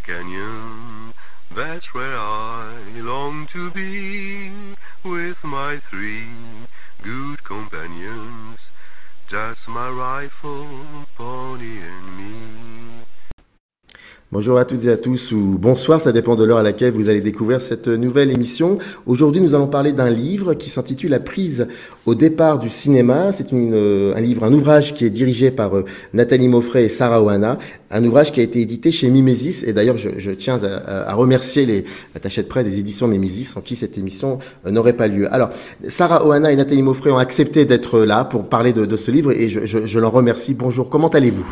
canyon, that's where I long to be, with my three good companions, just my rifle, pony and me. Bonjour à toutes et à tous, ou bonsoir, ça dépend de l'heure à laquelle vous allez découvrir cette nouvelle émission. Aujourd'hui, nous allons parler d'un livre qui s'intitule La prise au départ du cinéma. C'est un ouvrage qui est dirigé par Nathalie Mauffret et Sarah Ohana, un ouvrage qui a été édité chez Mimesis. Et d'ailleurs, je tiens à remercier l'attaché de presse des éditions Mimesis, sans qui cette émission n'aurait pas lieu. Alors, Sarah Ohana et Nathalie Mauffret ont accepté d'être là pour parler de ce livre et je l'en remercie. Bonjour, comment allez-vous ?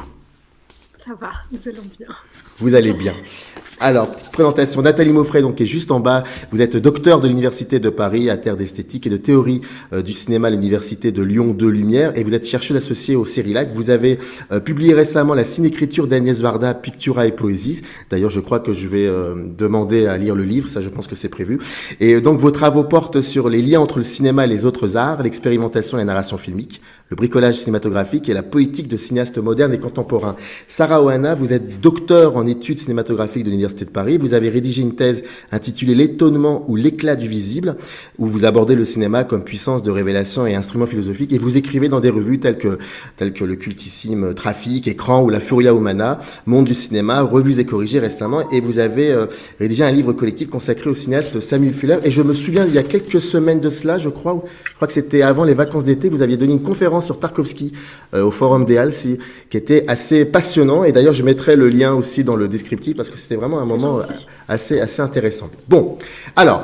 Ça va, nous allons bien. Vous allez bien. Alors, petite présentation, Nathalie Mauffret, donc, qui est juste en bas. Vous êtes docteur de l'Université de Paris à terre d'esthétique et de théorie du cinéma à l'Université de Lyon 2 Lumière, et vous êtes chercheuse associée au Cérilac. Vous avez publié récemment la cinécriture d'Agnès Varda, Pictura et Poésie. D'ailleurs, je crois que je vais demander à lire le livre, ça je pense que c'est prévu. Et donc, vos travaux portent sur les liens entre le cinéma et les autres arts, l'expérimentation et la narration filmique, le bricolage cinématographique et la poétique de cinéastes modernes et contemporains. Sarah Ohana, vous êtes docteur en études cinématographiques de l'Université de Paris. Vous avez rédigé une thèse intitulée L'étonnement ou l'éclat du visible, où vous abordez le cinéma comme puissance de révélation et instrument philosophique, et vous écrivez dans des revues telles que le cultissime Trafic, Écran ou la Furia Humana, Monde du cinéma, Revues et corrigées récemment, et vous avez rédigé un livre collectif consacré au cinéaste Samuel Fuller. Et je me souviens, il y a quelques semaines de cela, je crois que c'était avant les vacances d'été, vous aviez donné une conférence sur Tarkovsky au Forum des Halles, qui était assez passionnant. Et d'ailleurs, je mettrai le lien aussi dans le descriptif parce que c'était vraiment un moment assez intéressant. Bon, alors,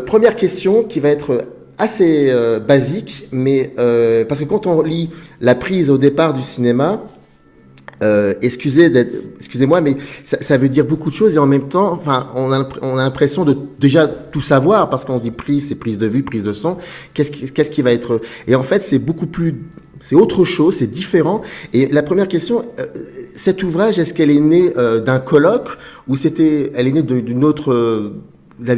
première question qui va être assez basique, mais parce que quand on lit La prise au départ du cinéma, excusez-moi, mais ça veut dire beaucoup de choses et en même temps, enfin, on a l'impression de déjà tout savoir parce qu'on dit prise, c'est prise de vue, prise de son. Qu'est-ce qui va être... Et en fait, c'est beaucoup plus... C'est autre chose, c'est différent. Et la première question, cet ouvrage, est-ce qu'elle est née d'un colloque ou elle est née d'une autre... vous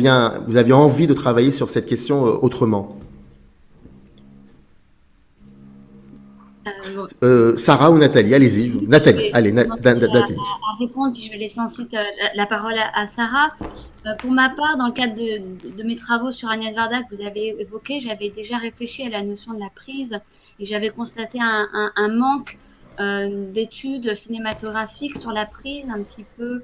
aviez envie de travailler sur cette question autrement? Sarah ou Nathalie, allez-y. Nathalie, allez, Nathalie. À répondre, puis je vais laisser ensuite la parole à Sarah. Pour ma part, dans le cadre de mes travaux sur Agnès Varda que vous avez évoqué, j'avais déjà réfléchi à la notion de la prise et j'avais constaté un manque d'études cinématographiques sur la prise, un petit peu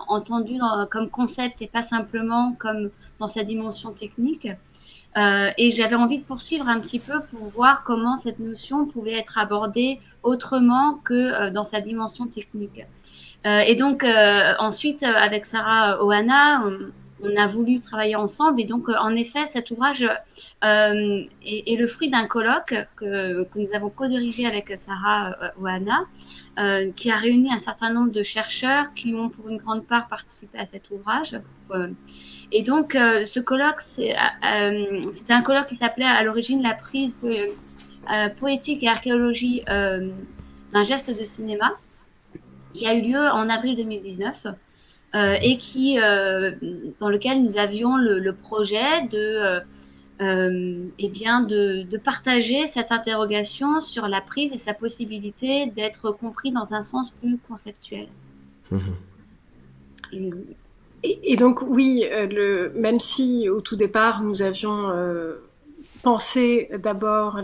entendue comme concept et pas simplement comme dans sa dimension technique. Et j'avais envie de poursuivre un petit peu pour voir comment cette notion pouvait être abordée autrement que dans sa dimension technique. Et donc ensuite, avec Sarah Ohana, on a voulu travailler ensemble. Et donc, en effet, cet ouvrage est le fruit d'un colloque que nous avons co-dirigé avec Sarah Ohana, qui a réuni un certain nombre de chercheurs qui ont pour une grande part participé à cet ouvrage. Et donc, ce colloque, c'était un colloque qui s'appelait à l'origine La prise poétique et archéologie d'un geste de cinéma, qui a eu lieu en avril 2019 et dans lequel nous avions le projet de partager cette interrogation sur la prise et sa possibilité d'être compris dans un sens plus conceptuel. Et donc, oui, même si au tout départ, nous avions pensé d'abord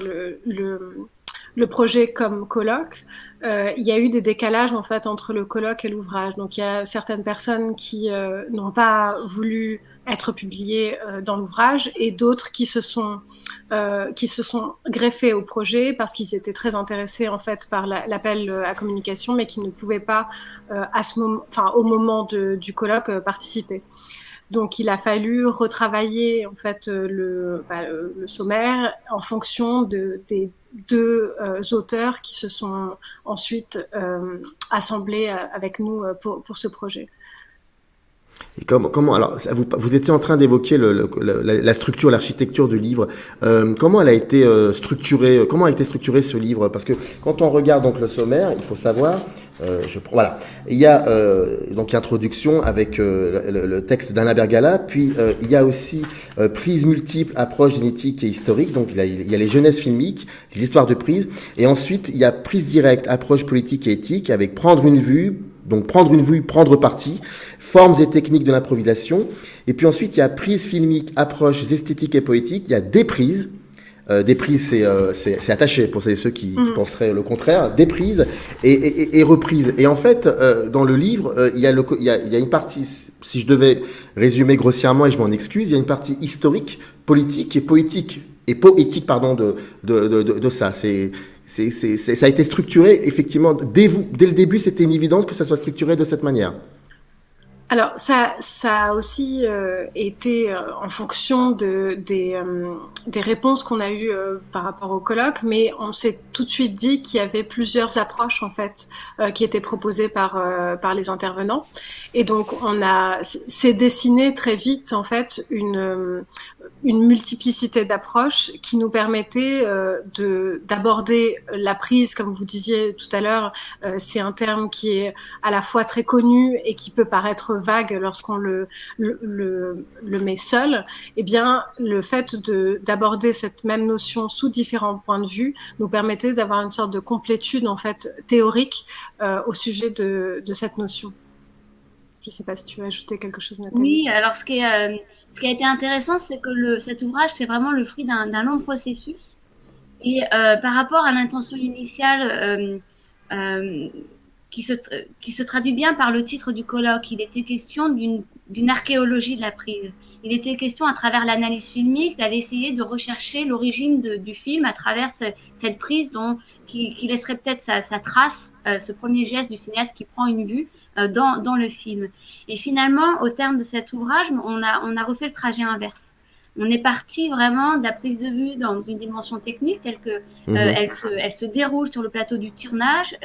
le projet comme colloque, il y a eu des décalages en fait entre le colloque et l'ouvrage. Donc, il y a certaines personnes qui n'ont pas voulu être publiées dans l'ouvrage et d'autres qui se sont greffés au projet parce qu'ils étaient très intéressés en fait par l'appel à communication, mais qui ne pouvaient pas au moment du colloque participer. Donc, il a fallu retravailler en fait le sommaire en fonction des deux auteurs qui se sont ensuite assemblés avec nous pour ce projet. Et comment alors vous étiez en train d'évoquer la structure, l'architecture du livre. Comment elle a été structurée? Comment a été structuré ce livre? Parce que quand on regarde donc le sommaire, il faut savoir. Voilà, il y a donc introduction avec le texte d'Anna Bergala, puis il y a aussi prise multiple, approche génétique et historique. Donc il y a les jeunesses filmiques, les histoires de prise, et ensuite il y a prise directe, approche politique et éthique, avec prendre une vue, donc prendre une vue, prendre parti, formes et techniques de l'improvisation. Et puis ensuite, il y a prise filmique, approches esthétiques et poétiques. Il y a déprise. Déprise, c'est attaché pour ceux qui penseraient le contraire. Déprise et reprise. Et en fait, dans le livre, il y a une partie, si je devais résumer grossièrement, et je m'en excuse, il y a une partie historique, politique et poétique. Pardon, de ça. Ça a été structuré, effectivement, dès le début, c'était une évidence que ça soit structuré de cette manière. Alors, ça a aussi été en fonction des réponses qu'on a eues par rapport au colloque, mais on s'est tout de suite dit qu'il y avait plusieurs approches en fait qui étaient proposées par les intervenants, et donc s'est dessiné très vite en fait une multiplicité d'approches qui nous permettait d'aborder la prise, comme vous disiez tout à l'heure. C'est un terme qui est à la fois très connu et qui peut paraître vague lorsqu'on le met seul. Eh bien, le fait d'aborder cette même notion sous différents points de vue nous permettait d'avoir une sorte de complétude en fait théorique au sujet de cette notion. Je ne sais pas si tu veux ajouter quelque chose, Nathalie. Oui, alors ce qui a été intéressant, c'est que cet ouvrage, c'est vraiment le fruit d'un long processus. Et par rapport à l'intention initiale qui se traduit bien par le titre du colloque, il était question d'une archéologie de la prise. Il était question, à travers l'analyse filmique, d'aller essayer de rechercher l'origine du film à travers cette prise qui laisserait peut-être sa trace, ce premier geste du cinéaste qui prend une vue dans le film. Et finalement, au terme de cet ouvrage, on a refait le trajet inverse. On est parti vraiment de la prise de vue dans une dimension technique telle que elle se déroule sur le plateau du tournage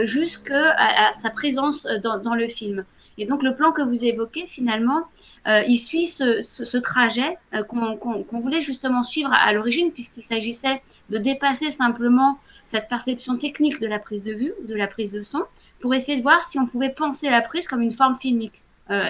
jusqu'à sa présence dans le film. Et donc le plan que vous évoquez finalement, il suit ce trajet qu'on voulait justement suivre à l'origine, puisqu'il s'agissait de dépasser simplement cette perception technique de la prise de vue, de la prise de son, pour essayer de voir si on pouvait penser la prise comme une forme filmique.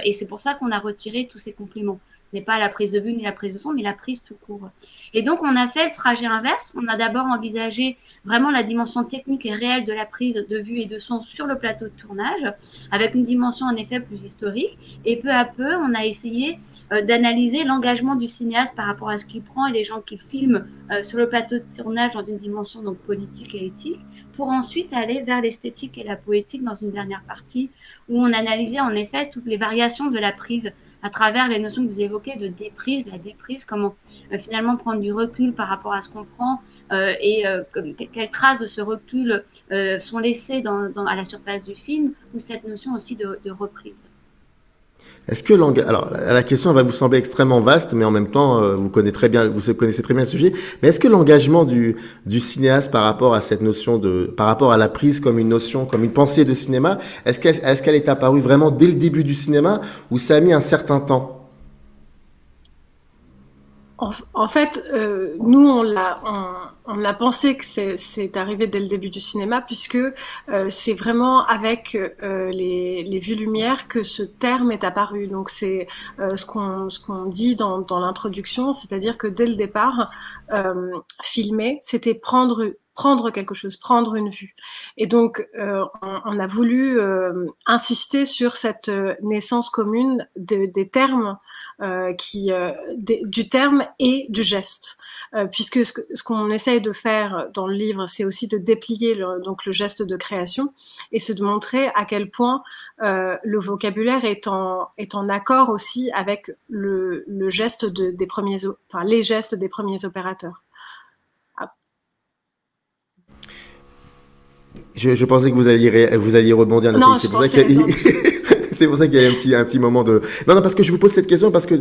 Et c'est pour ça qu'on a retiré tous ces compléments. Ce n'est pas la prise de vue ni la prise de son, mais la prise tout court. Et donc, on a fait le trajet inverse. On a d'abord envisagé vraiment la dimension technique et réelle de la prise de vue et de son sur le plateau de tournage, avec une dimension en effet plus historique. Et peu à peu, on a essayé d'analyser l'engagement du cinéaste par rapport à ce qu'il prend et les gens qu'il filme sur le plateau de tournage dans une dimension donc politique et éthique, pour ensuite aller vers l'esthétique et la poétique dans une dernière partie, où on analysait en effet toutes les variations de la prise à travers les notions que vous évoquez de déprise, la déprise, comment finalement prendre du recul par rapport à ce qu'on prend et quelles traces de ce recul sont laissées à la surface du film, ou cette notion aussi de reprise. Est-ce que alors la question va vous sembler extrêmement vaste, mais en même temps vous connaissez très bien le sujet. Mais est-ce que l'engagement du cinéaste par rapport à cette notion par rapport à la prise comme une notion, comme une pensée de cinéma, est-ce qu'elle est apparue vraiment dès le début du cinéma, ou ça a mis un certain temps? En fait, nous, on a pensé que c'est arrivé dès le début du cinéma, puisque c'est vraiment avec les vues lumière que ce terme est apparu. Donc c'est ce qu'on dit dans l'introduction, c'est-à-dire que dès le départ, filmer, c'était prendre quelque chose, prendre une vue. Et donc, on a voulu insister sur cette naissance commune des termes, du terme et du geste. Puisque ce qu'on essaye de faire dans le livre, c'est aussi de déplier le geste de création, et c'est de montrer à quel point le vocabulaire est en accord aussi avec le geste les gestes des premiers opérateurs. Je pensais que vous alliez rebondir. Non, je pensais. C'est pour ça qu'il y a un petit moment de... Non, parce que je vous pose cette question, parce que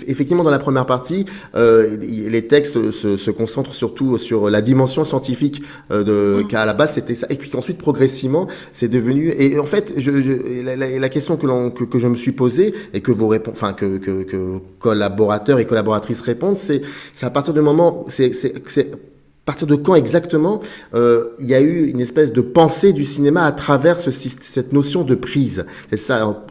effectivement, dans la première partie, les textes se concentrent surtout sur la dimension scientifique qu'à la base c'était ça, et puis qu'ensuite progressivement c'est devenu. Et en fait, la question que je me suis posée, et que que collaborateurs et collaboratrices répondent, c'est à partir du moment, à partir de quand exactement il y a eu une espèce de pensée du cinéma à travers cette notion de prise. C'est ça.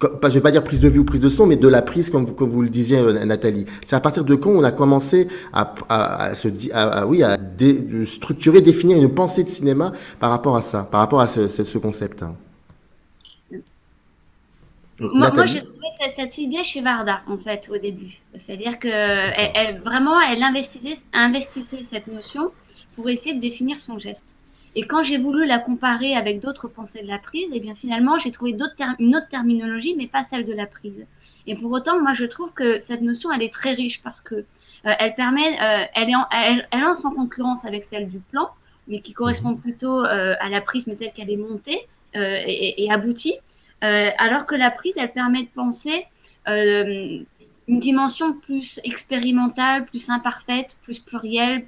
Je ne vais pas dire prise de vue ou prise de son, mais de la prise, comme vous le disiez, Nathalie. C'est à partir de quand on a commencé à structurer, définir une pensée de cinéma par rapport à ça, par rapport à ce concept. Moi j'ai trouvé cette idée chez Varda, en fait, au début. C'est-à-dire que vraiment, elle investissait cette notion pour essayer de définir son geste. Et quand j'ai voulu la comparer avec d'autres pensées de la prise, eh bien finalement, j'ai trouvé une autre terminologie, mais pas celle de la prise. Et pour autant, moi, je trouve que cette notion, elle est très riche parce que elle permet, elle entre en concurrence avec celle du plan, mais qui correspond plutôt à la prise, mais telle qu'elle est montée et aboutie. Alors que la prise, elle permet de penser une dimension plus expérimentale, plus imparfaite, plus plurielle.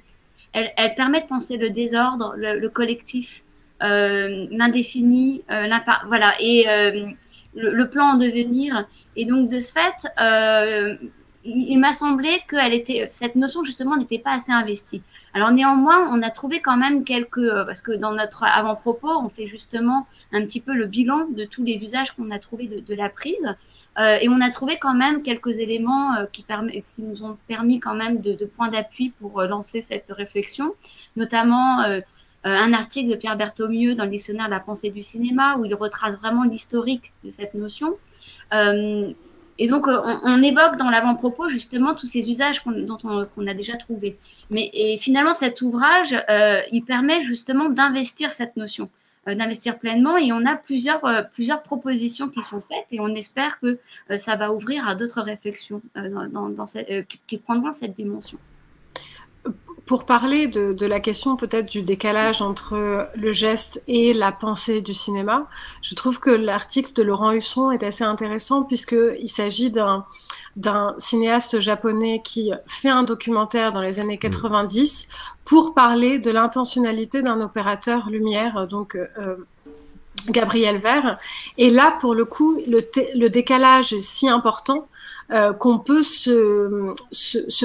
Elle permet de penser le désordre, le collectif, l'indéfini, voilà, et le plan en devenir. Et donc, de ce fait, il m'a semblé que cette notion, justement, n'était pas assez investie. Alors, néanmoins, on a trouvé quand même parce que dans notre avant-propos, on fait justement un petit peu le bilan de tous les usages qu'on a trouvés de la prise. Et on a trouvé quand même quelques éléments qui nous ont permis quand même de points d'appui pour lancer cette réflexion, notamment un article de Pierre Berthaumieux dans le dictionnaire de la pensée du cinéma où il retrace vraiment l'historique de cette notion. Et donc, on évoque dans l'avant-propos justement tous ces usages qu'on a déjà trouvés. Et finalement, cet ouvrage, il permet justement d'investir cette notion, d'investir pleinement. Et on a plusieurs propositions qui sont faites et on espère que ça va ouvrir à d'autres réflexions qui prendront cette dimension. Pour parler de la question peut-être du décalage entre le geste et la pensée du cinéma, je trouve que l'article de Laurent Husson est assez intéressant puisqu'il s'agit d'un cinéaste japonais qui fait un documentaire dans les années 90 pour parler de l'intentionnalité d'un opérateur lumière, donc Gabriel Vert. Et là, pour le coup, le décalage est si important qu'on peut se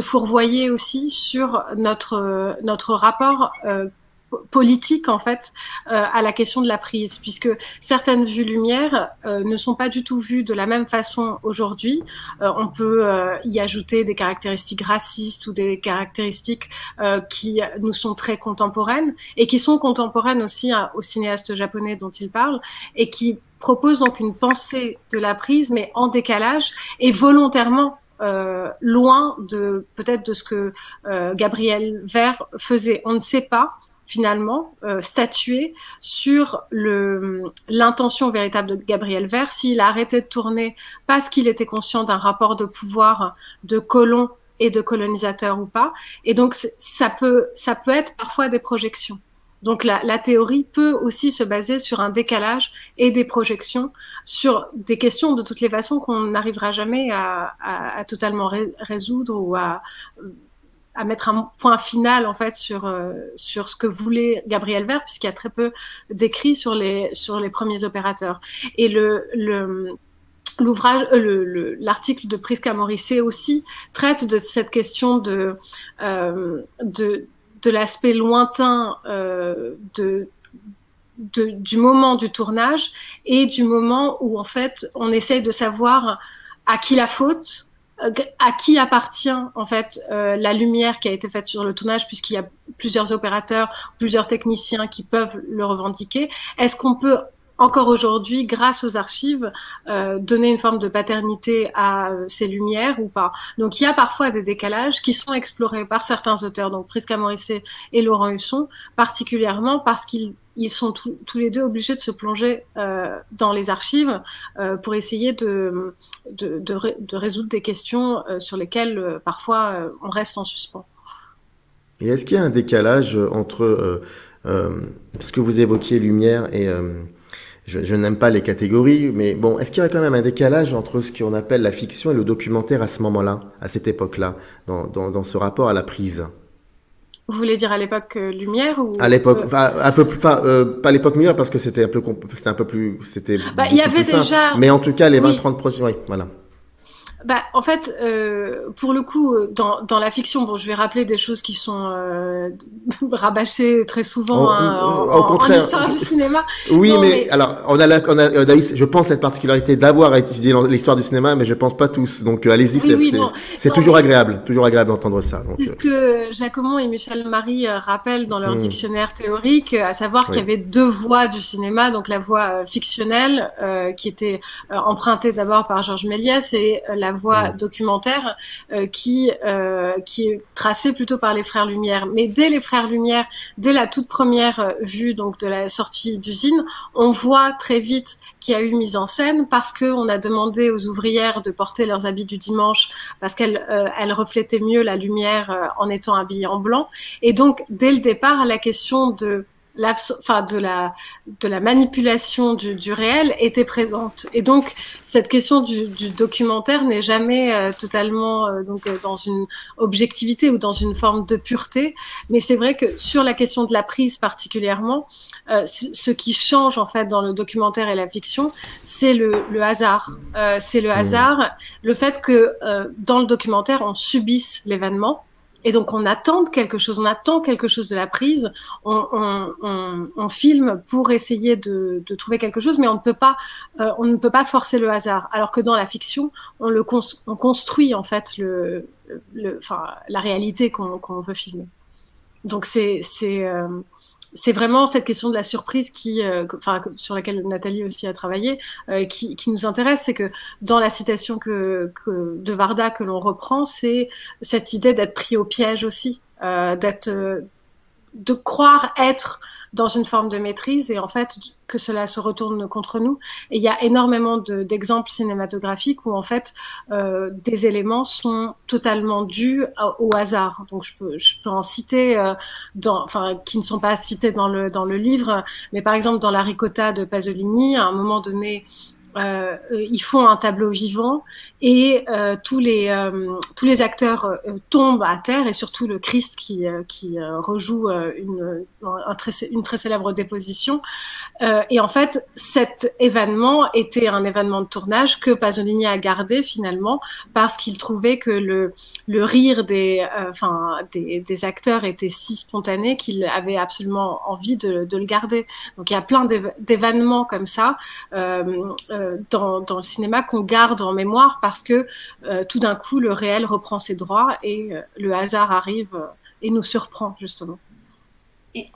fourvoyer aussi sur notre rapport politique en fait à la question de la prise, puisque certaines vues lumière ne sont pas du tout vues de la même façon aujourd'hui. On peut y ajouter des caractéristiques racistes ou des caractéristiques qui nous sont très contemporaines et qui sont contemporaines aussi au cinéaste japonais dont il parle et qui propose donc une pensée de la prise mais en décalage et volontairement loin peut-être de ce que Gabriel Vert faisait. On ne sait pas finalement statuer sur l'intention véritable de Gabriel Vert, s'il a arrêté de tourner parce qu'il était conscient d'un rapport de pouvoir de colon et de colonisateur ou pas. Et donc ça peut être parfois des projections. Donc la théorie peut aussi se baser sur un décalage et des projections sur des questions de toutes les façons qu'on n'arrivera jamais à totalement résoudre ou à mettre un point final en fait sur ce que voulait Gabriel Vert, puisqu'il y a très peu d'écrits sur les premiers opérateurs. Et l'article de Prisca Morissette aussi traite de cette question de l'aspect lointain du moment du tournage et du moment où en fait on essaye de savoir à qui la faute, à qui appartient en fait la lumière qui a été faite sur le tournage, puisqu'il y a plusieurs opérateurs, plusieurs techniciens qui peuvent le revendiquer. Est-ce qu'on peut encore aujourd'hui, grâce aux archives, donner une forme de paternité à ces lumières ou pas? Donc il y a parfois des décalages qui sont explorés par certains auteurs, donc Prisca Morissette et Laurent Husson, particulièrement parce qu'ils sont tous les deux obligés de se plonger dans les archives pour essayer de résoudre des questions sur lesquelles parfois on reste en suspens. Et est-ce qu'il y a un décalage entre ce que vous évoquiez, lumière, et je n'aime pas les catégories, mais bon, est-ce qu'il y aurait quand même un décalage entre ce qu'on appelle la fiction et le documentaire à ce moment-là, à cette époque-là, dans ce rapport à la prise? Vous voulez dire à l'époque lumière ou à l'époque, pas l'époque lumière parce que c'était un peu plus, il y avait déjà. Mais en tout cas, les 20-30 projets, oui, voilà. Bah, en fait, pour le coup, dans la fiction, bon, je vais rappeler des choses qui sont rabâchées très souvent Au en contraire, histoire du cinéma. oui, Non, mais alors on a je pense cette particularité d'avoir étudié l'histoire du cinéma, mais je pense pas tous. Donc allez-y, c'est toujours agréable d'entendre ça. C'est ce que Jacques Aumont et Michel Marie rappellent dans leur dictionnaire théorique, à savoir qu'il y avait deux voies du cinéma, donc la voie fictionnelle qui était empruntée d'abord par Georges Méliès et la voie documentaire qui est tracée plutôt par les Frères Lumière. Mais dès les Frères Lumière, dès la toute première vue donc de la sortie d'usine, on voit très vite qu'il y a eu mise en scène parce qu'on a demandé aux ouvrières de porter leurs habits du dimanche parce qu'elles reflétaient mieux la lumière en étant habillées en blanc. Et donc, dès le départ, la question de la manipulation du réel était présente. Et donc, cette question du documentaire n'est jamais totalement dans une objectivité ou dans une forme de pureté. Mais c'est vrai que sur la question de la prise particulièrement, ce qui change en fait dans le documentaire et la fiction, c'est le hasard. C'est le hasard, le fait que dans le documentaire, on subisse l'événement. Et donc on attend quelque chose de la prise, on filme pour essayer de trouver quelque chose, mais on ne peut pas forcer le hasard. Alors que dans la fiction, on construit en fait la réalité qu'on veut filmer. Donc c'est vraiment cette question de la surprise sur laquelle Nathalie aussi a travaillé, qui nous intéresse. C'est que dans la citation de Varda que l'on reprend, c'est cette idée d'être pris au piège aussi, de croire être dans une forme de maîtrise et en fait que cela se retourne contre nous. Et il y a énormément d'exemples cinématographiques où en fait des éléments sont totalement dus au hasard. Donc je peux en citer qui ne sont pas cités dans le livre, mais par exemple dans La Ricotta de Pasolini, à un moment donné, ils font un tableau vivant et tous les acteurs tombent à terre et surtout le Christ qui rejoue une très célèbre déposition. Et en fait, cet événement était un événement de tournage que Pasolini a gardé finalement parce qu'il trouvait que le rire des acteurs était si spontané qu'il avait absolument envie de le garder. Donc il y a plein d'événements comme ça dans le cinéma qu'on garde en mémoire parce que tout d'un coup le réel reprend ses droits et le hasard arrive et nous surprend justement. Et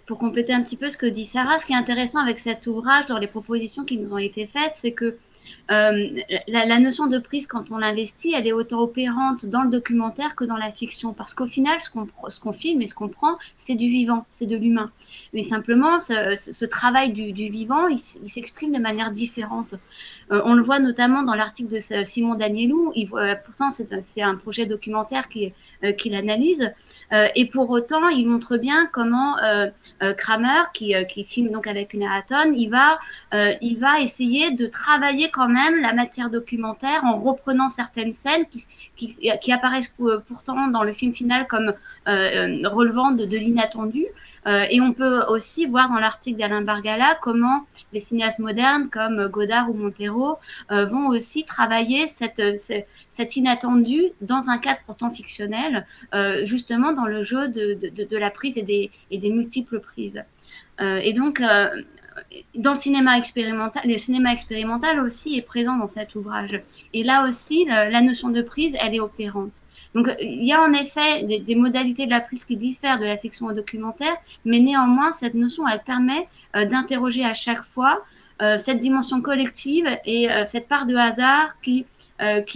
pour compléter un petit peu ce que dit Sarah, ce qui est intéressant avec cet ouvrage, dans les propositions qui nous ont été faites, c'est que la notion de prise, quand on l'investit, elle est autant opérante dans le documentaire que dans la fiction. Parce qu'au final, ce qu'on filme et ce qu'on prend, c'est du vivant, c'est de l'humain. Mais simplement, ce travail du vivant, il s'exprime de manière différente. On le voit notamment dans l'article de Simon Danielou. Pourtant, c'est un projet documentaire qu'il analyse. Et pour autant, il montre bien comment Kramer, qui filme donc avec une Eraton, il va essayer de travailler quand même la matière documentaire en reprenant certaines scènes qui apparaissent pourtant dans le film final comme relevant de l'inattendu. Et on peut aussi voir dans l'article d'Alain Bargala comment des cinéastes modernes comme Godard ou Montero vont aussi travailler cet inattendu dans un cadre pourtant fictionnel, justement dans le jeu de la prise et des multiples prises. Et donc, dans le cinéma expérimental aussi est présent dans cet ouvrage. Et là aussi, la notion de prise, elle est opérante. Donc, il y a en effet des modalités de la prise qui diffèrent de la fiction au documentaire, mais néanmoins, cette notion, elle permet d'interroger à chaque fois cette dimension collective et cette part de hasard qui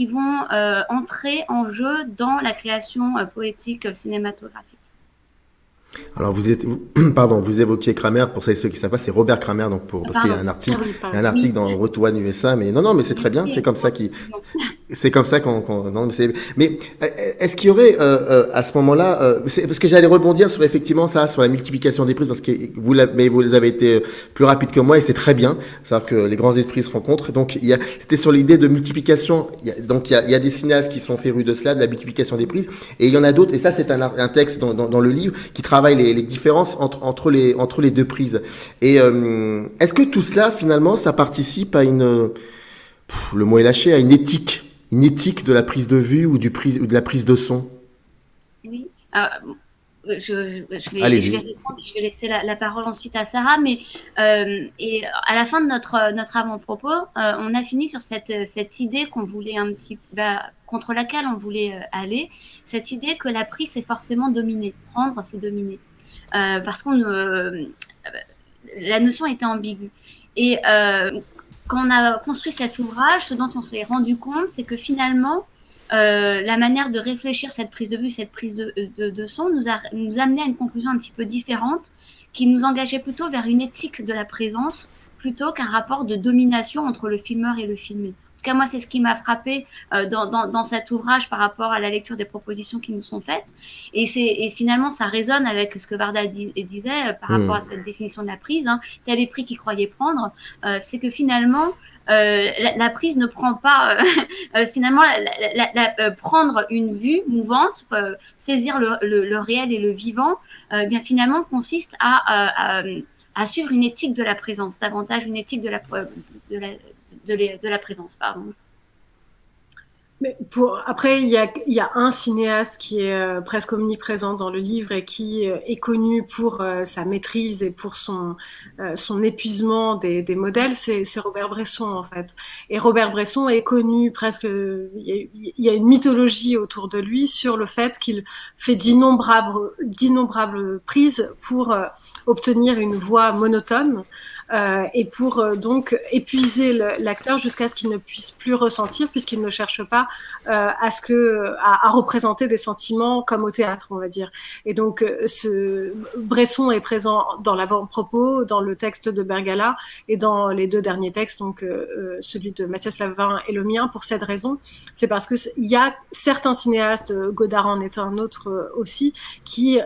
vont entrer en jeu dans la création poétique cinématographique. Alors vous évoquiez Kramer, pour ceux qui savent pas, c'est Robert Kramer, donc parce qu'il y a un article dans Retour USA, mais non, mais c'est très bien, c'est comme ça mais est-ce qu'il y aurait à ce moment-là, parce que j'allais rebondir sur effectivement ça, sur la multiplication des prises, parce que vous avez été plus rapide que moi et c'est très bien, c'est-à-dire que les grands esprits se rencontrent. Donc c'était sur l'idée de multiplication. Donc il y a des cinéastes qui sont férus de cela, de la multiplication des prises, et il y en a d'autres. Et ça c'est un texte dans le livre qui travaille les différences entre les deux prises. Et est-ce que tout cela finalement ça participe à le mot est lâché, à une éthique une éthique de la prise de vue ou ou de la prise de son? Oui. Je vais Allez-y. répondre, je vais laisser la parole ensuite à Sarah, mais et à la fin de notre avant-propos, on a fini sur cette idée qu'on voulait un petit, contre laquelle on voulait aller, cette idée que la prise c'est forcément dominer, prendre c'est dominer, parce qu'on la notion était ambiguë. Et quand on a construit cet ouvrage, ce dont on s'est rendu compte, c'est que finalement la manière de réfléchir cette prise de vue, cette prise de son nous amenait à une conclusion un petit peu différente qui nous engageait plutôt vers une éthique de la présence plutôt qu'un rapport de domination entre le filmeur et le filmé. En tout cas, moi, c'est ce qui m'a frappé dans cet ouvrage par rapport à la lecture des propositions qui nous sont faites. Et finalement, ça résonne avec ce que Varda disait par rapport à cette définition de la prise. Tel est pris qu'il croyait prendre. C'est que finalement, la prise ne prend pas finalement prendre une vue mouvante, saisir le réel et le vivant, bien finalement consiste à suivre une éthique de la présence, davantage une éthique de la présence, pardon. Mais après, il y a un cinéaste qui est presque omniprésent dans le livre et qui est connu pour sa maîtrise et pour son épuisement des modèles, c'est Robert Bresson en fait. Et Robert Bresson est connu presque, il y a une mythologie autour de lui sur le fait qu'il fait d'innombrables prises pour obtenir une voix monotone. Et pour donc épuiser l'acteur jusqu'à ce qu'il ne puisse plus ressentir, puisqu'il ne cherche pas à représenter des sentiments comme au théâtre, on va dire. Et donc Bresson est présent dans l'avant-propos, dans le texte de Bergala et dans les deux derniers textes, donc celui de Mathias Lavin et le mien. Pour cette raison, c'est parce que il y a certains cinéastes, Godard en est un autre aussi, qui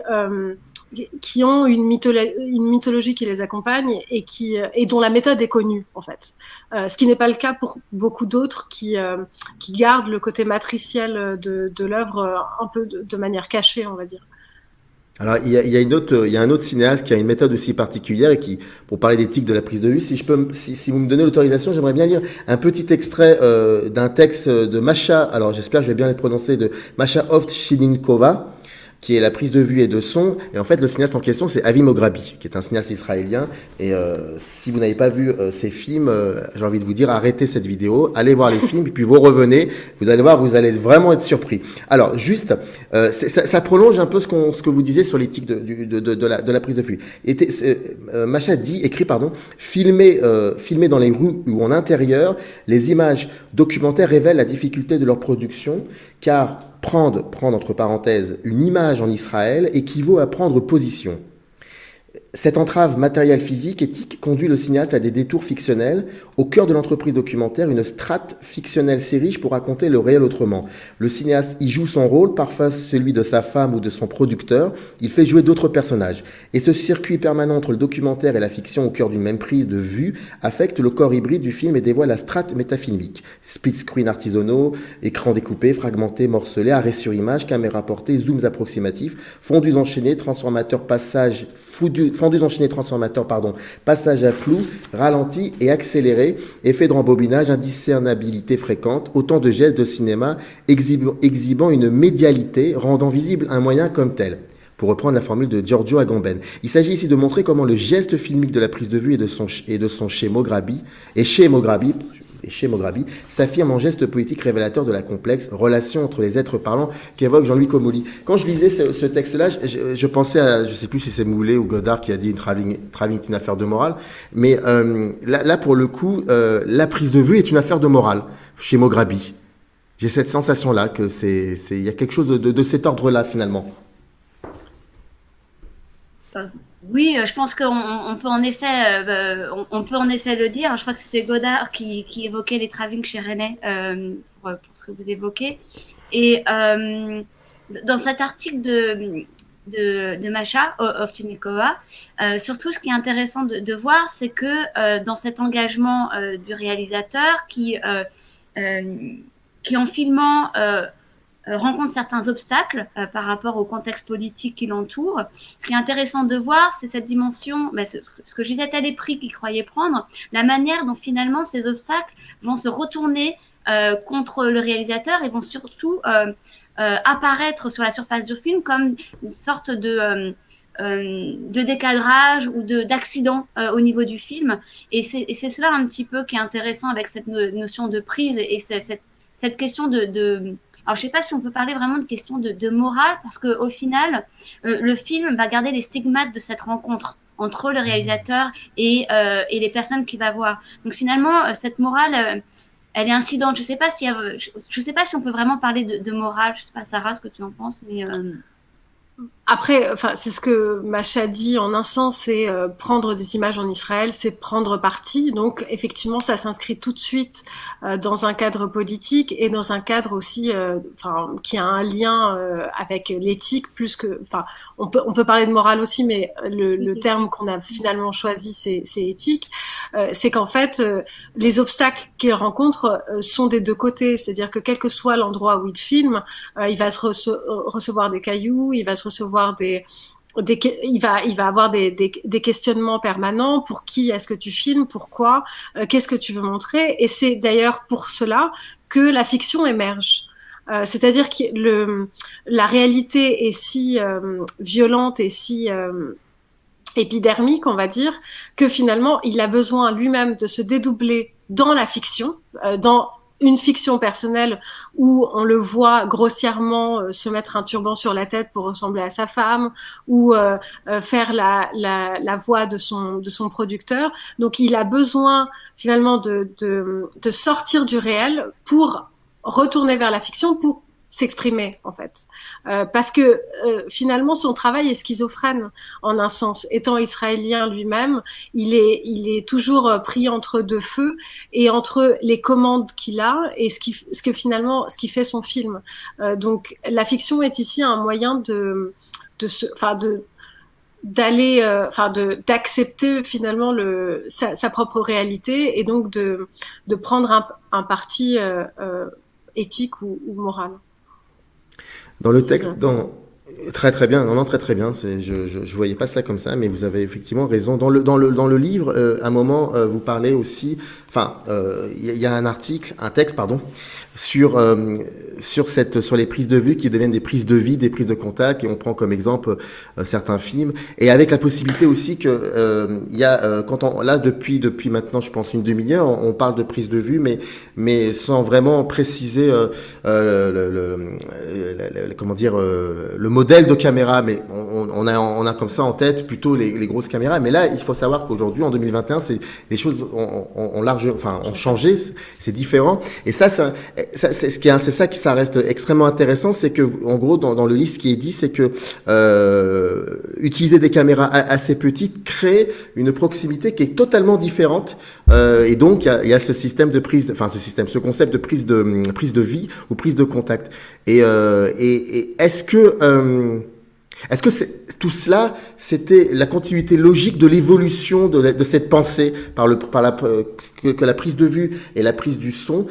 ont une mythologie qui les accompagne et dont la méthode est connue en fait. Ce qui n'est pas le cas pour beaucoup d'autres qui gardent le côté matriciel de l'œuvre un peu de manière cachée, on va dire. Alors, il y a un autre cinéaste qui a une méthode aussi particulière et qui, pour parler d'éthique de la prise de vue, si vous me donnez l'autorisation, j'aimerais bien lire un petit extrait d'un texte de Masha, alors j'espère que je vais bien le prononcer, de Masha Ovtchinikova, qui est la prise de vue et de son. Et en fait, le cinéaste en question, c'est Avi Mograbi, qui est un cinéaste israélien. Et si vous n'avez pas vu ces films, j'ai envie de vous dire, arrêtez cette vidéo, allez voir les films, et puis vous revenez. Vous allez voir, vous allez vraiment être surpris. Alors, juste, ça prolonge un peu ce que vous disiez sur l'éthique de la prise de vue. Macha écrit, filmer dans les rues ou en intérieur, les images documentaires révèlent la difficulté de leur production, car prendre entre parenthèses une image en Israël équivaut à prendre position. Cette entrave matérielle, physique, éthique conduit le cinéaste à des détours fictionnels. Au cœur de l'entreprise documentaire, une strate fictionnelle s'érige pour raconter le réel autrement. Le cinéaste y joue son rôle, parfois celui de sa femme ou de son producteur. Il fait jouer d'autres personnages. Et ce circuit permanent entre le documentaire et la fiction au cœur d'une même prise de vue affecte le corps hybride du film et dévoile la strate métafilmique. Split screen artisanaux, écran découpé, fragmenté, morcelé, arrêt sur image, caméra portée, zooms approximatifs, fondus enchaînés, transformateurs, passage à flou, ralenti et accéléré, effet de rembobinage, indiscernabilité fréquente, autant de gestes de cinéma exhibant une médialité, rendant visible un moyen comme tel. Pour reprendre la formule de Giorgio Agamben. Il s'agit ici de montrer comment le geste filmique de la prise de vue et de son chez Mograbi s'affirme en geste politique révélateur de la complexe relation entre les êtres parlants qu'évoque Jean-Louis Comolli. Quand je lisais ce texte-là, je pensais à, je sais plus si c'est Moulet ou Godard qui a dit travelling est une affaire de morale, mais là pour le coup, la prise de vue est une affaire de morale chez Mograbi. J'ai cette sensation-là que il y a quelque chose de cet ordre-là finalement. Oui, je pense qu'on peut en effet, le dire. Je crois que c'était Godard qui évoquait les travelling chez René pour ce que vous évoquez. Et dans cet article de Masha Ovtchinikova, surtout ce qui est intéressant de voir, c'est que dans cet engagement du réalisateur qui en filmant rencontre certains obstacles par rapport au contexte politique qui l'entoure. Ce qui est intéressant de voir, c'est cette dimension, ce que je disais, tel est pris qu'il croyait prendre, la manière dont finalement ces obstacles vont se retourner contre le réalisateur et vont surtout apparaître sur la surface du film comme une sorte de décadrage ou d'accident au niveau du film. Et c'est cela un petit peu qui est intéressant avec cette notion de prise et cette question alors, je ne sais pas si on peut parler vraiment de question de morale, parce qu'au final, le film va garder les stigmates de cette rencontre entre le réalisateur et les personnes qu'il va voir. Donc finalement, cette morale, elle est incidente. Je ne sais pas si on peut vraiment parler de morale. Je ne sais pas, Sarah, ce que tu en penses. Mais, Après, enfin, c'est ce que Macha dit en un sens, c'est prendre des images en Israël, c'est prendre parti. Donc, effectivement, ça s'inscrit tout de suite dans un cadre politique et dans un cadre aussi, enfin, qui a un lien avec l'éthique plus que, enfin, on peut parler de morale aussi, mais le terme qu'on a finalement choisi, c'est éthique. C'est qu'en fait, les obstacles qu'il rencontre sont des deux côtés, c'est-à-dire que quel que soit l'endroit où il filme, il va se recevoir des cailloux, il va se recevoir il va avoir des questionnements permanents. Pour qui est-ce que tu filmes? Pourquoi? Qu'est-ce que tu veux montrer? Et c'est d'ailleurs pour cela que la fiction émerge. C'est-à-dire que la réalité est si violente et si épidermique, on va dire, que finalement, il a besoin lui-même de se dédoubler dans la fiction, dans une fiction personnelle où on le voit grossièrement se mettre un turban sur la tête pour ressembler à sa femme ou faire la voix de son producteur. Donc il a besoin finalement de sortir du réel pour retourner vers la fiction, pour s'exprimer en fait, parce que finalement son travail est schizophrène en un sens. Étant israélien lui-même, il est toujours pris entre deux feux et entre les commandes qu'il a et ce qui fait son film. Donc la fiction est ici un moyen d'accepter finalement sa propre réalité et donc de prendre un parti éthique ou moral. Dans le texte, très très bien, non très très bien. Je voyais pas ça comme ça, mais vous avez effectivement raison. Dans le livre, à un moment, vous parlez aussi. Enfin, il y a un texte, pardon, sur les prises de vue qui deviennent des prises de vie, des prises de contact, et on prend comme exemple certains films, et avec la possibilité aussi que il y a depuis maintenant, je pense une demi-heure, on parle de prise de vue, mais sans vraiment préciser comment dire le modèle de caméra, mais on a comme ça en tête plutôt les grosses caméras. Mais là, il faut savoir qu'aujourd'hui, en 2021, les choses ont changé, c'est différent. Et ça reste extrêmement intéressant, c'est que en gros dans le livre, ce qui est dit, c'est que utiliser des caméras assez petites crée une proximité qui est totalement différente. Et donc il y a ce système de prise, ce concept de prise de vie ou prise de contact. Et est-ce que tout cela, c'était la continuité logique de l'évolution de cette pensée que la prise de vue et la prise du son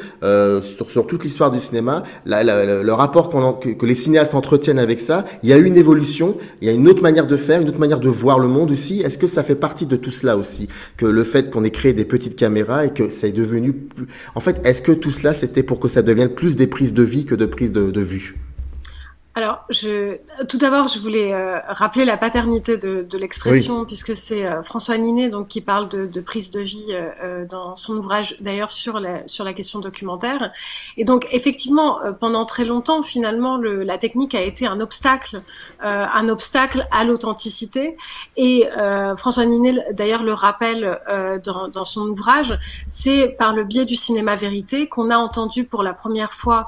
sur toute l'histoire du cinéma, le rapport que les cinéastes entretiennent avec ça, il y a eu une évolution, il y a une autre manière de faire, une autre manière de voir le monde aussi. Est-ce que ça fait partie de tout cela aussi, que le fait qu'on ait créé des petites caméras et que ça est devenu plus... En fait, est-ce que tout cela, c'était pour que ça devienne plus des prises de vie que de prises de vue? Alors, tout d'abord, je voulais rappeler la paternité de l'expression, oui, puisque c'est François Ninet donc qui parle de prise de vie dans son ouvrage, d'ailleurs sur la question documentaire. Et donc, effectivement, pendant très longtemps, finalement, la technique a été un obstacle à l'authenticité. Et François Ninet, d'ailleurs, le rappelle dans son ouvrage. C'est par le biais du cinéma vérité qu'on a entendu pour la première fois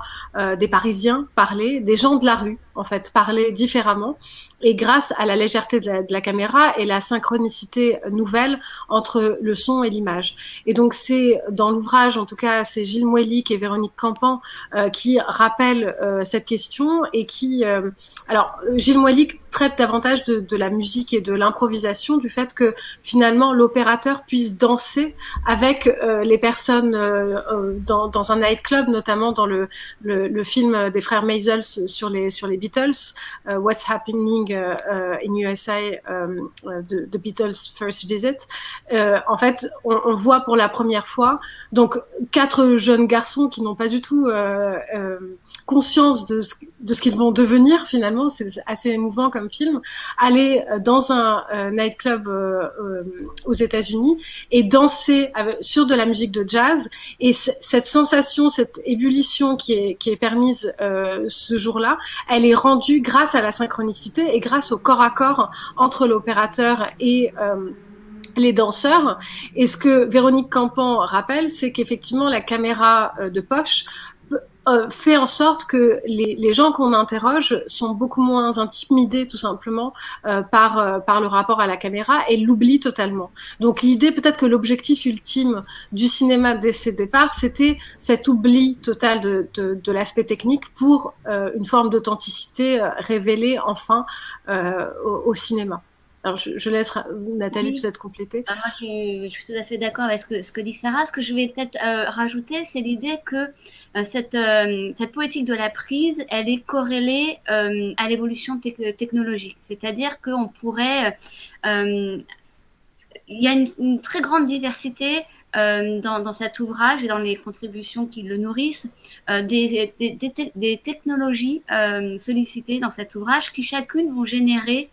des Parisiens parler, des gens de la rue, en fait, parler différemment, et grâce à la légèreté de la caméra et la synchronicité nouvelle entre le son et l'image. Et donc c'est dans l'ouvrage, en tout cas, c'est Gilles Mouelik et Véronique Campan qui rappellent cette question et qui... alors, Gilles Mouelik traite davantage de la musique et de l'improvisation, du fait que finalement l'opérateur puisse danser avec les personnes dans un nightclub, notamment dans le film des frères Maisel sur les Beatles, What's Happening in USA, The Beatles First Visit. En fait, on voit pour la première fois donc 4 jeunes garçons qui n'ont pas du tout conscience de ce qu'ils vont devenir finalement, c'est assez émouvant comme film, aller dans un nightclub aux États-Unis et danser sur de la musique de jazz, et cette sensation, cette ébullition qui est permise ce jour-là, elle est rendue grâce à la synchronicité et grâce au corps à corps entre l'opérateur et les danseurs. Et ce que Véronique Campan rappelle, c'est qu'effectivement la caméra de poche fait en sorte que les gens qu'on interroge sont beaucoup moins intimidés tout simplement par le rapport à la caméra et l'oublient totalement. Donc l'idée, peut-être que l'objectif ultime du cinéma dès ses départs, c'était cet oubli total de l'aspect technique pour une forme d'authenticité révélée enfin au cinéma. Alors, je laisse Nathalie peut-être compléter. Moi, je suis tout à fait d'accord avec ce que dit Sarah. Ce que je vais peut-être rajouter, c'est l'idée que cette poétique de la prise, elle est corrélée à l'évolution technologique. C'est-à-dire qu'on pourrait... il y a une très grande diversité dans cet ouvrage et dans les contributions qui le nourrissent, des technologies sollicitées dans cet ouvrage qui chacune vont générer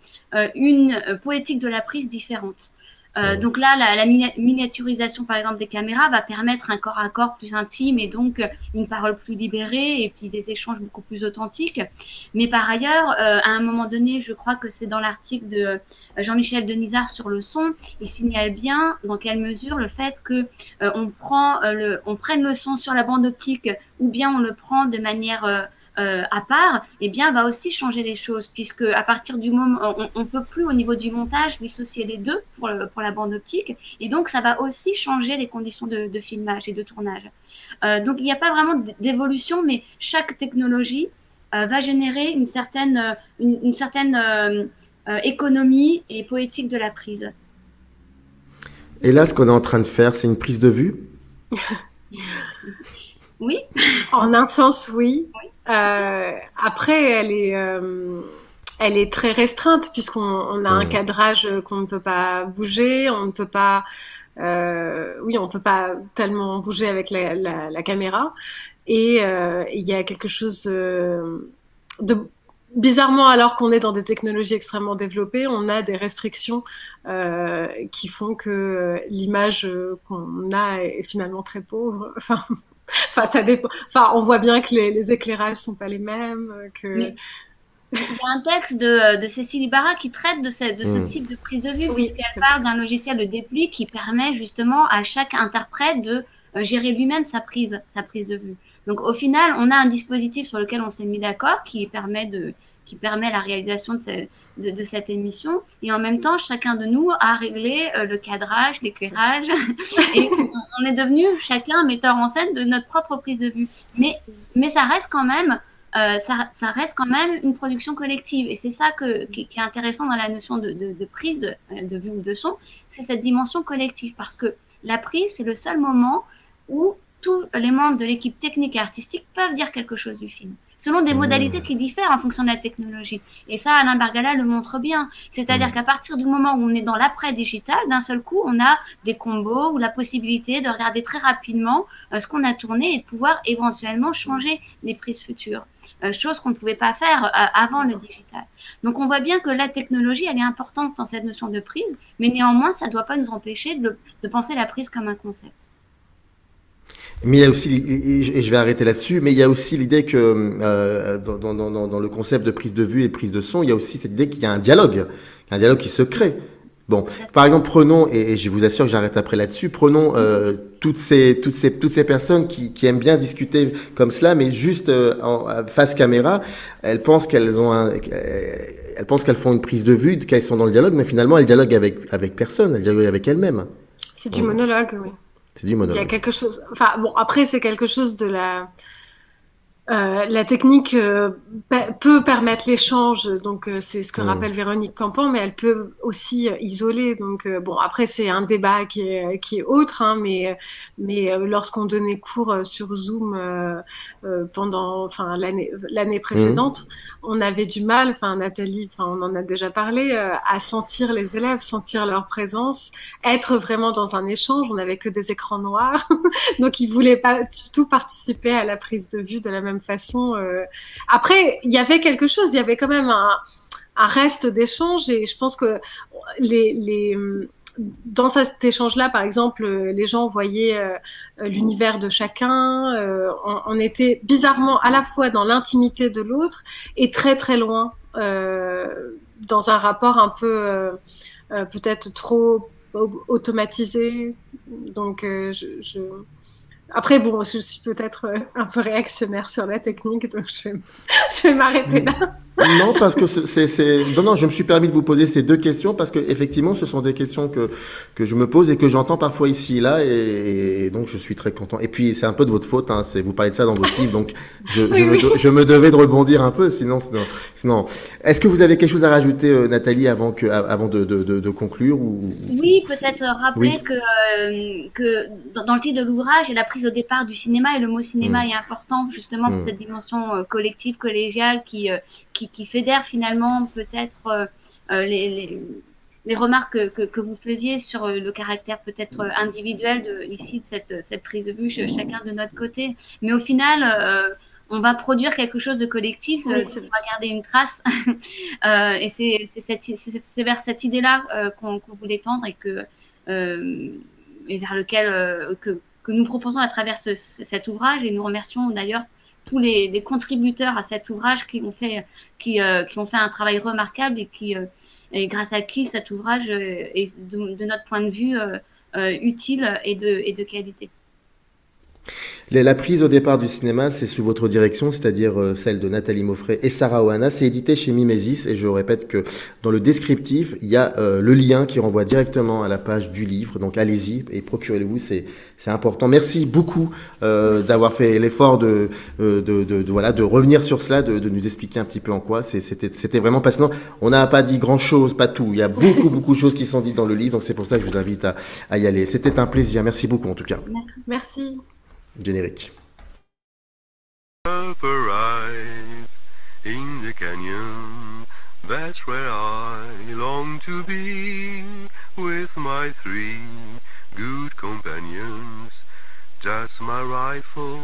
une poétique de la prise différente. Donc là, la miniaturisation, par exemple, des caméras va permettre un corps à corps plus intime et donc une parole plus libérée et puis des échanges beaucoup plus authentiques. Mais par ailleurs, à un moment donné, je crois que c'est dans l'article de Jean-Michel Denisard sur le son, il signale bien dans quelle mesure le fait que on prenne le son sur la bande optique ou bien on le prend de manière à part, eh bien, va aussi changer les choses, puisque à partir du moment, on peut plus au niveau du montage dissocier les deux pour la bande optique, et donc ça va aussi changer les conditions de filmage et de tournage. Donc il n'y a pas vraiment d'évolution, mais chaque technologie va générer une certaine économie et poétique de la prise. Et là, ce qu'on est en train de faire, c'est une prise de vue? Oui. En un sens, oui. Après, elle est très restreinte puisqu'on a un cadrage qu'on ne peut pas bouger, on ne peut pas, on peut pas tellement bouger avec la caméra. Et il y a quelque chose bizarrement, alors qu'on est dans des technologies extrêmement développées, on a des restrictions qui font que l'image qu'on a est finalement très pauvre. Enfin, ça dépend. Enfin, on voit bien que les éclairages sont pas les mêmes. Il y a un texte de Cécile Ibarra qui traite de ce type de prise de vue, puisqu'elle parle d'un logiciel de dépli qui permet justement à chaque interprète de gérer lui-même sa prise de vue. Donc, au final, on a un dispositif sur lequel on s'est mis d'accord qui permet la réalisation de cette émission, et en même temps chacun de nous a réglé le cadrage, l'éclairage et on est devenu chacun metteur en scène de notre propre prise de vue, mais ça reste quand même une production collective, et c'est ça qui est intéressant dans la notion de prise de vue ou de son, c'est cette dimension collective, parce que la prise, c'est le seul moment où tous les membres de l'équipe technique et artistique peuvent dire quelque chose du film, selon des modalités qui diffèrent en fonction de la technologie. Et ça, Alain Bargala le montre bien. C'est-à-dire qu'à partir du moment où on est dans l'après-digital, d'un seul coup, on a des combos ou la possibilité de regarder très rapidement ce qu'on a tourné et de pouvoir éventuellement changer les prises futures. Chose qu'on ne pouvait pas faire avant le digital. Donc on voit bien que la technologie, elle est importante dans cette notion de prise, mais néanmoins, ça ne doit pas nous empêcher de penser la prise comme un concept. Mais il y a aussi, et je vais arrêter là-dessus, mais il y a aussi l'idée que dans le concept de prise de vue et de prise de son, il y a aussi cette idée qu'il y a un dialogue qui se crée. Bon, par exemple, prenons, et je vous assure que j'arrête après là-dessus, prenons toutes ces personnes qui aiment bien discuter comme cela, mais juste face caméra, elles pensent qu'elles font une prise de vue, qu'elles sont dans le dialogue, mais finalement elles dialoguent avec personne, elles dialoguent avec elles-mêmes. C'est du monologue, oui. C'est du monologue. Il y a quelque chose. Enfin bon, après c'est quelque chose de la. La technique peut permettre l'échange, donc c'est ce que rappelle Véronique Campan, mais elle peut aussi isoler. Donc bon, après c'est un débat qui est autre, hein, mais lorsqu'on donnait cours sur Zoom pendant l'année précédente, on avait du mal, Nathalie, on en a déjà parlé, à sentir les élèves, sentir leur présence, être vraiment dans un échange. On n'avait que des écrans noirs, donc ils voulaient pas du tout participer à la prise de vue de la même façon. Après, il y avait quelque chose, il y avait quand même un reste d'échange, et je pense que dans cet échange-là, par exemple, les gens voyaient l'univers de chacun. On était bizarrement à la fois dans l'intimité de l'autre et très très loin, dans un rapport un peu peut-être trop automatisé. Donc, après, bon, je suis peut-être un peu réactionnaire sur la technique, donc je vais m'arrêter là. Non, parce que non, je me suis permis de vous poser ces deux questions parce que effectivement, ce sont des questions que je me pose et que j'entends parfois ici et là, et donc je suis très content. Et puis c'est un peu de votre faute, hein, vous parlez de ça dans votre livre, donc je me devais de rebondir un peu, sinon. Est-ce que vous avez quelque chose à rajouter, Nathalie, avant de conclure ou... Oui, peut-être rappeler que dans le titre de l'ouvrage, il y a la prise au départ du cinéma, et le mot cinéma est important justement pour cette dimension collective, collégiale qui fédère finalement peut-être les remarques que vous faisiez sur le caractère peut-être individuel de cette prise de vue, chacun de notre côté. Mais au final, on va produire quelque chose de collectif, on va garder une trace. Et c'est vers cette idée-là qu'on voulait tendre, et vers lequel que nous proposons à travers cet ouvrage. Et nous remercions d'ailleurs tous les contributeurs à cet ouvrage qui ont fait un travail remarquable, et grâce à qui cet ouvrage est de notre point de vue utile et de qualité. La prise au départ du cinéma, c'est sous votre direction, c'est-à-dire celle de Nathalie Mauffret et Sarah Ohana. C'est édité chez Mimesis, et je répète que dans le descriptif, il y a le lien qui renvoie directement à la page du livre. Donc allez-y et procurez-le-vous, c'est important. Merci beaucoup d'avoir fait l'effort de revenir sur cela, de nous expliquer un petit peu en quoi. C'était vraiment passionnant. On n'a pas dit grand-chose, pas tout. Il y a beaucoup de choses qui sont dites dans le livre, donc c'est pour ça que je vous invite à y aller. C'était un plaisir. Merci beaucoup en tout cas. Merci. Générique. Up arrive in the canyon, that's where I long to be, with my 3 good companions, just my rifle